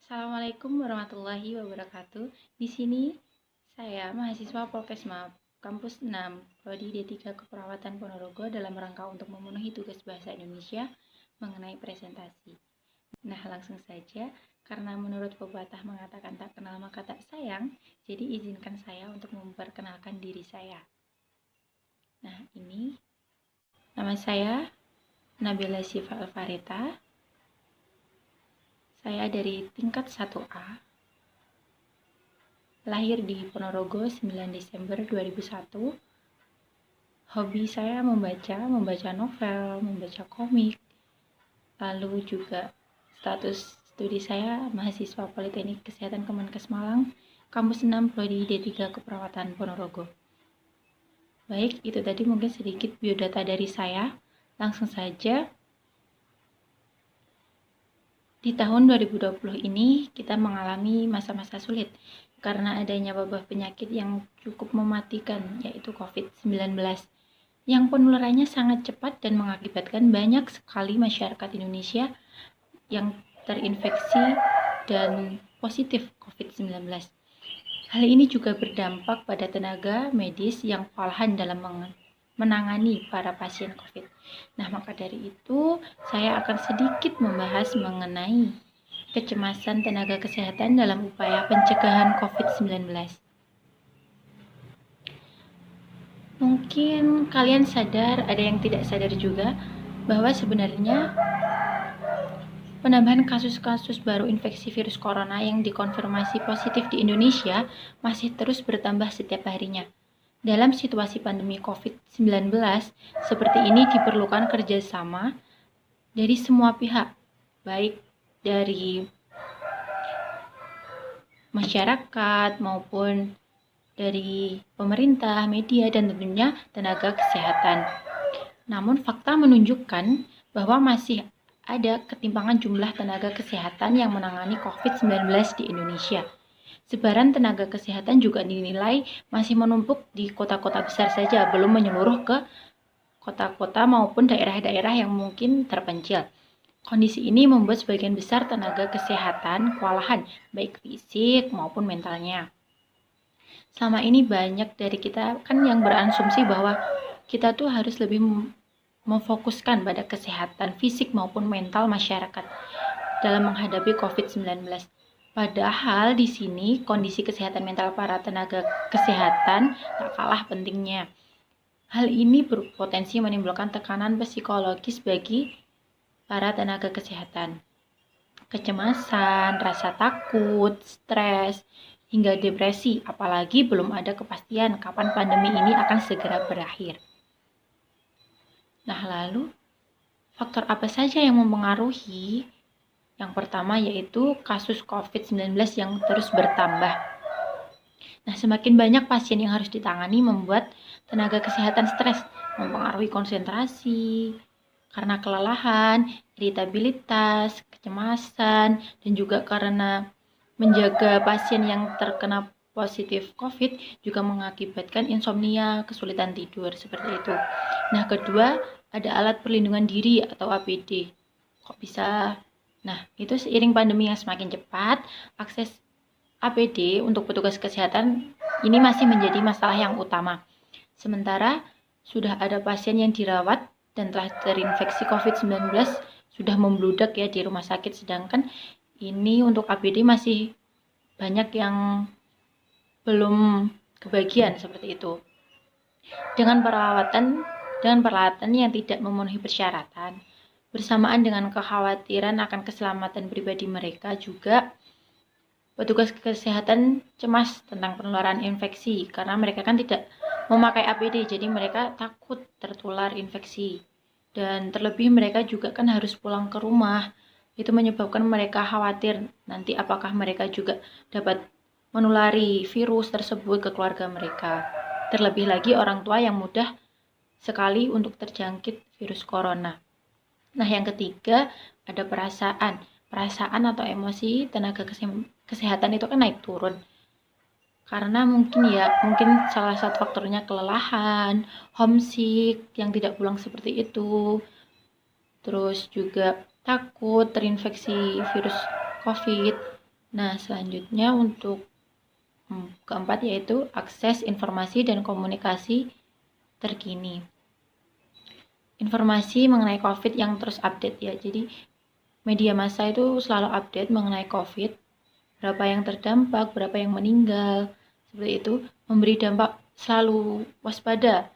Assalamualaikum warahmatullahi wabarakatuh. Di sini saya mahasiswa Polkesmab Kampus 6 Prodi D3 Keperawatan Ponorogo dalam rangka untuk memenuhi tugas bahasa Indonesia mengenai presentasi. Nah, langsung saja karena menurut pepatah mengatakan tak kenal maka tak sayang, jadi izinkan saya untuk memperkenalkan diri saya. Nah, ini nama saya Nabila Syifa Alfarita. Saya dari tingkat 1A. Lahir di Ponorogo 9 Desember 2001. Hobi saya membaca novel, membaca komik. Lalu juga status studi saya mahasiswa Politeknik Kesehatan Kemenkes Malang, Kampus 6 Prodi D3 Keperawatan Ponorogo. Baik, itu tadi mungkin sedikit biodata dari saya. Langsung saja. Di tahun 2020 ini kita mengalami masa-masa sulit karena adanya wabah penyakit yang cukup mematikan, yaitu COVID-19, yang penularannya sangat cepat dan mengakibatkan banyak sekali masyarakat Indonesia yang terinfeksi dan positif COVID-19. Hal ini juga berdampak pada tenaga medis yang kewalahan dalam menangani para pasien COVID. Nah, maka dari itu saya akan sedikit membahas mengenai kecemasan tenaga kesehatan dalam upaya pencegahan COVID-19. Mungkin kalian sadar, ada yang tidak sadar juga, bahwa sebenarnya penambahan kasus-kasus baru infeksi virus corona yang dikonfirmasi positif di Indonesia masih terus bertambah setiap harinya. Dalam situasi pandemi COVID-19 seperti ini diperlukan kerjasama dari semua pihak, baik dari masyarakat maupun dari pemerintah, media, dan tentunya tenaga kesehatan. Namun fakta menunjukkan bahwa masih ada ketimpangan jumlah tenaga kesehatan yang menangani COVID-19 di Indonesia. Sebaran tenaga kesehatan juga dinilai masih menumpuk di kota-kota besar saja, belum menyeluruh ke kota-kota maupun daerah-daerah yang mungkin terpencil. Kondisi ini membuat sebagian besar tenaga kesehatan kewalahan, baik fisik maupun mentalnya. Selama ini banyak dari kita kan yang berasumsi bahwa kita tuh harus lebih memfokuskan pada kesehatan fisik maupun mental masyarakat dalam menghadapi COVID-19. Padahal di sini kondisi kesehatan mental para tenaga kesehatan tak kalah pentingnya. Hal ini berpotensi menimbulkan tekanan psikologis bagi para tenaga kesehatan. Kecemasan, rasa takut, stres, hingga depresi, apalagi belum ada kepastian kapan pandemi ini akan segera berakhir. Nah, lalu faktor apa saja yang mempengaruhi? Yang pertama yaitu kasus COVID-19 yang terus bertambah. Nah, semakin banyak pasien yang harus ditangani membuat tenaga kesehatan stres, mempengaruhi konsentrasi, karena kelelahan, iritabilitas, kecemasan, dan juga karena menjaga pasien yang terkena positif COVID juga mengakibatkan insomnia, kesulitan tidur, seperti itu. Nah, kedua, ada alat perlindungan diri atau APD. Kok bisa? Nah, itu seiring pandemi yang semakin cepat, akses APD untuk petugas kesehatan ini masih menjadi masalah yang utama. Sementara sudah ada pasien yang dirawat dan telah terinfeksi COVID-19 sudah membludak ya di rumah sakit, sedangkan ini untuk APD masih banyak yang belum kebagian seperti itu. Dengan peralatan yang tidak memenuhi persyaratan, bersamaan dengan kekhawatiran akan keselamatan pribadi mereka, juga petugas kesehatan cemas tentang penularan infeksi karena mereka kan tidak memakai APD, jadi mereka takut tertular infeksi. Dan terlebih mereka juga kan harus pulang ke rumah. Itu menyebabkan mereka khawatir nanti apakah mereka juga dapat menulari virus tersebut ke keluarga mereka. Terlebih lagi orang tua yang mudah sekali untuk terjangkit virus corona. Nah, yang ketiga ada perasaan atau emosi tenaga kesehatan itu kan naik turun. Karena mungkin salah satu faktornya kelelahan, homesick yang tidak pulang seperti itu. Terus juga takut terinfeksi virus COVID. Nah, selanjutnya untuk keempat yaitu akses informasi dan komunikasi terkini. Informasi mengenai COVID yang terus update ya. Jadi media massa itu selalu update mengenai COVID, berapa yang terdampak, berapa yang meninggal, seperti itu, memberi dampak, selalu waspada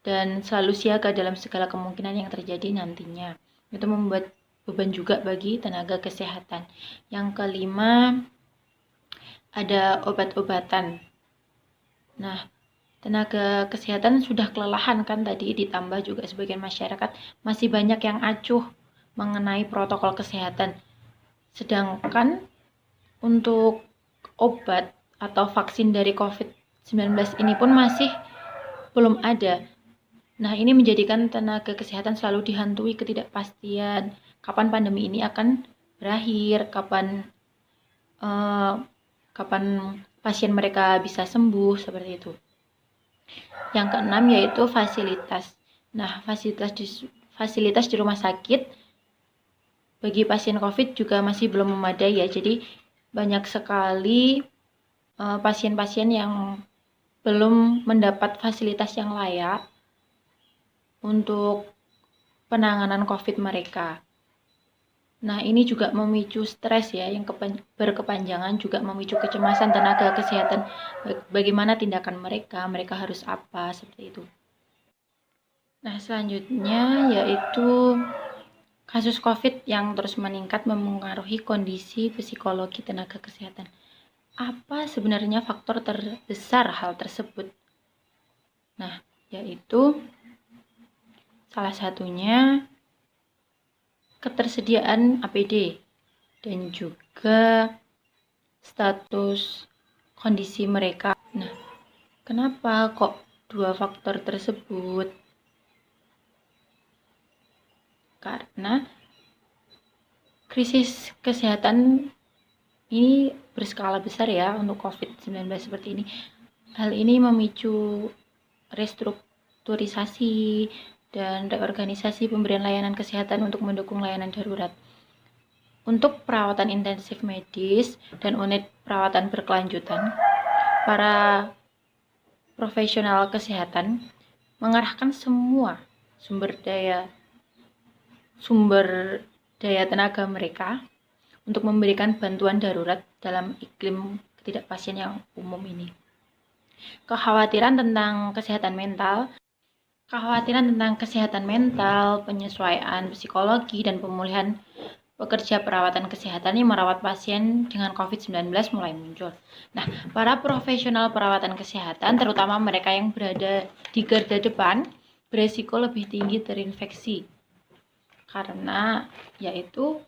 dan selalu siaga dalam segala kemungkinan yang terjadi nantinya. Itu membuat beban juga bagi tenaga kesehatan. Yang kelima, ada obat-obatan. Nah, tenaga kesehatan sudah kelelahan kan tadi, ditambah juga sebagian masyarakat masih banyak yang acuh mengenai protokol kesehatan. Sedangkan untuk obat atau vaksin dari COVID-19 ini pun masih belum ada. Nah, ini menjadikan tenaga kesehatan selalu dihantui ketidakpastian. Kapan pandemi ini akan berakhir, kapan pasien mereka bisa sembuh, seperti itu. Yang keenam yaitu fasilitas. Nah, fasilitas di rumah sakit bagi pasien COVID juga masih belum memadai ya. Jadi banyak sekali pasien-pasien yang belum mendapat fasilitas yang layak untuk penanganan COVID mereka. Nah, ini juga memicu stres ya, yang berkepanjangan, juga memicu kecemasan tenaga kesehatan. Bagaimana tindakan mereka harus apa, seperti itu. Nah, selanjutnya yaitu kasus COVID yang terus meningkat mempengaruhi kondisi psikologi tenaga kesehatan. Apa sebenarnya faktor terbesar hal tersebut? Nah, yaitu salah satunya ketersediaan APD dan juga status kondisi mereka. Nah, kenapa kok dua faktor tersebut? Karena krisis kesehatan ini berskala besar ya untuk COVID-19 seperti ini. Hal ini memicu restrukturisasi dan reorganisasi pemberian layanan kesehatan untuk mendukung layanan darurat. Untuk perawatan intensif medis dan unit perawatan berkelanjutan, para profesional kesehatan mengarahkan semua sumber daya tenaga mereka untuk memberikan bantuan darurat dalam iklim ketidakpastian yang umum ini. Kekhawatiran tentang kesehatan mental, penyesuaian psikologi, dan pemulihan pekerja perawatan kesehatan yang merawat pasien dengan COVID-19 mulai muncul. Nah, para profesional perawatan kesehatan, terutama mereka yang berada di garda depan, beresiko lebih tinggi terinfeksi. Karena yaitu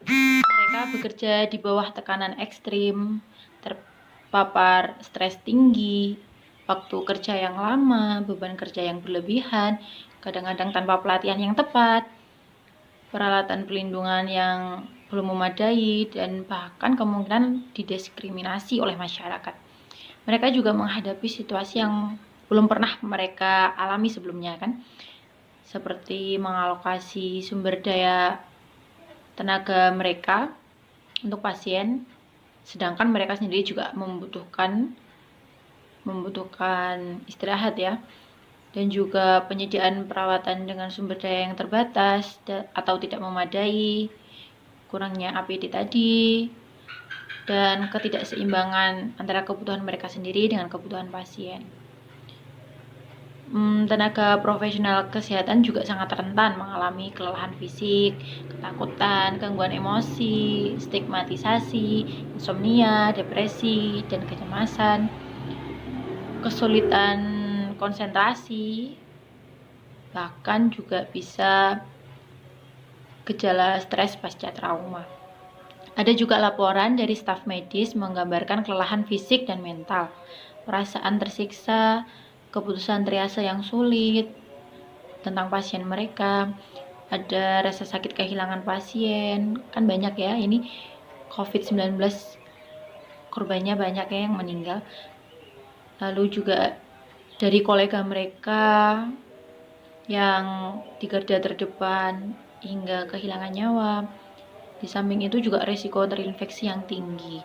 mereka bekerja di bawah tekanan ekstrim, terpapar stres tinggi, waktu kerja yang lama, beban kerja yang berlebihan, kadang-kadang tanpa pelatihan yang tepat, peralatan pelindungan yang belum memadai, dan bahkan kemungkinan didiskriminasi oleh masyarakat. Mereka juga menghadapi situasi yang belum pernah mereka alami sebelumnya kan, seperti mengalokasi sumber daya tenaga mereka untuk pasien, sedangkan mereka sendiri juga membutuhkan istirahat ya, dan juga penyediaan perawatan dengan sumber daya yang terbatas atau tidak memadai, kurangnya APD tadi, dan ketidakseimbangan antara kebutuhan mereka sendiri dengan kebutuhan pasien. Tenaga profesional kesehatan juga sangat rentan mengalami kelelahan fisik, ketakutan, gangguan emosi, stigmatisasi, insomnia, depresi, dan kecemasan, kesulitan konsentrasi, bahkan juga bisa gejala stres pasca trauma. Ada juga laporan dari staf medis menggambarkan kelelahan fisik dan mental, perasaan tersiksa, keputusan triase yang sulit tentang pasien mereka, ada rasa sakit kehilangan pasien, kan banyak ya ini COVID-19 korbannya banyak ya yang meninggal. Lalu juga dari kolega mereka yang di garda terdepan hingga kehilangan nyawa. Di samping itu juga risiko terinfeksi yang tinggi.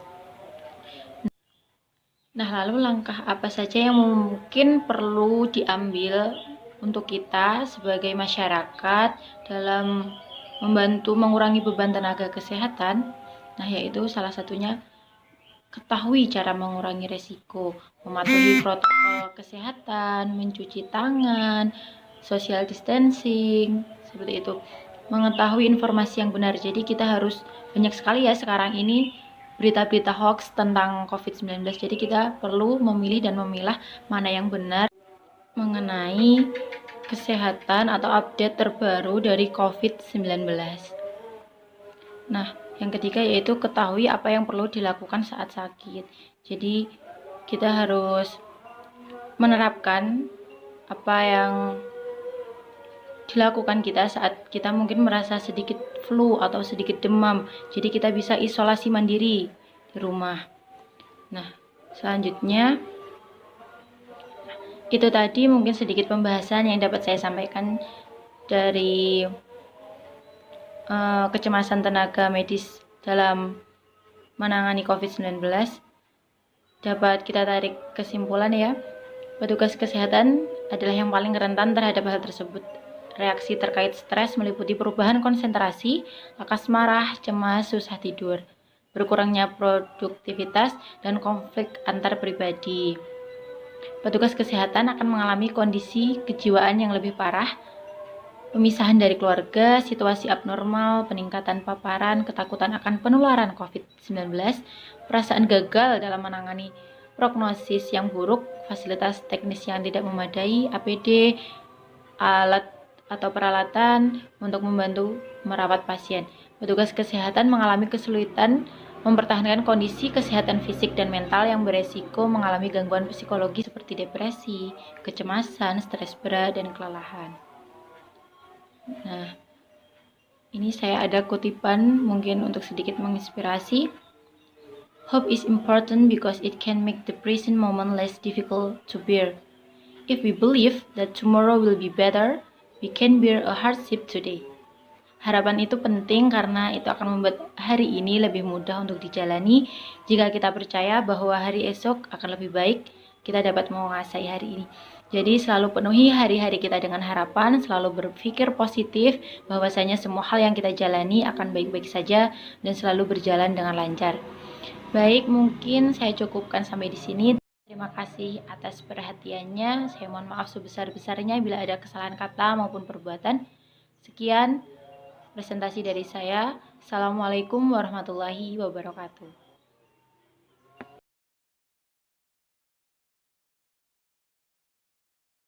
Nah, lalu langkah apa saja yang mungkin perlu diambil untuk kita sebagai masyarakat dalam membantu mengurangi beban tenaga kesehatan? Nah, yaitu salah satunya ketahui cara mengurangi resiko, mematuhi protokol kesehatan, mencuci tangan, social distancing, seperti itu. Mengetahui informasi yang benar. Jadi kita harus banyak sekali ya sekarang ini berita-berita hoax tentang COVID-19. Jadi kita perlu memilih dan memilah mana yang benar mengenai kesehatan atau update terbaru dari COVID-19. Nah, yang ketiga yaitu ketahui apa yang perlu dilakukan saat sakit. Jadi kita harus menerapkan apa yang dilakukan kita saat kita mungkin merasa sedikit flu atau sedikit demam. Jadi kita bisa isolasi mandiri di rumah. Nah, selanjutnya itu tadi mungkin sedikit pembahasan yang dapat saya sampaikan dari kecemasan tenaga medis dalam menangani COVID-19. Dapat kita tarik kesimpulan ya, petugas kesehatan adalah yang paling rentan terhadap hal tersebut. Reaksi terkait stres meliputi perubahan konsentrasi, lekas marah, cemas, susah tidur, berkurangnya produktivitas, dan konflik antar pribadi. Petugas kesehatan akan mengalami kondisi kejiwaan yang lebih parah, pemisahan dari keluarga, situasi abnormal, peningkatan paparan, ketakutan akan penularan COVID-19, perasaan gagal dalam menangani prognosis yang buruk, fasilitas teknis yang tidak memadai, APD, alat atau peralatan untuk membantu merawat pasien. Petugas kesehatan mengalami kesulitan mempertahankan kondisi kesehatan fisik dan mental yang beresiko mengalami gangguan psikologi seperti depresi, kecemasan, stres berat, dan kelelahan. Nah, ini saya ada kutipan mungkin untuk sedikit menginspirasi. Hope is important because it can make the present moment less difficult to bear. If we believe that tomorrow will be better, we can bear a hardship today. Harapan itu penting karena itu akan membuat hari ini lebih mudah untuk dijalani. Jika kita percaya bahwa hari esok akan lebih baik, kita dapat menguasai hari ini. Jadi selalu penuhi hari-hari kita dengan harapan, selalu berpikir positif bahwasanya semua hal yang kita jalani akan baik-baik saja dan selalu berjalan dengan lancar. Baik, mungkin saya cukupkan sampai di sini. Terima kasih atas perhatiannya. Saya mohon maaf sebesar-besarnya bila ada kesalahan kata maupun perbuatan. Sekian presentasi dari saya. Assalamualaikum warahmatullahi wabarakatuh.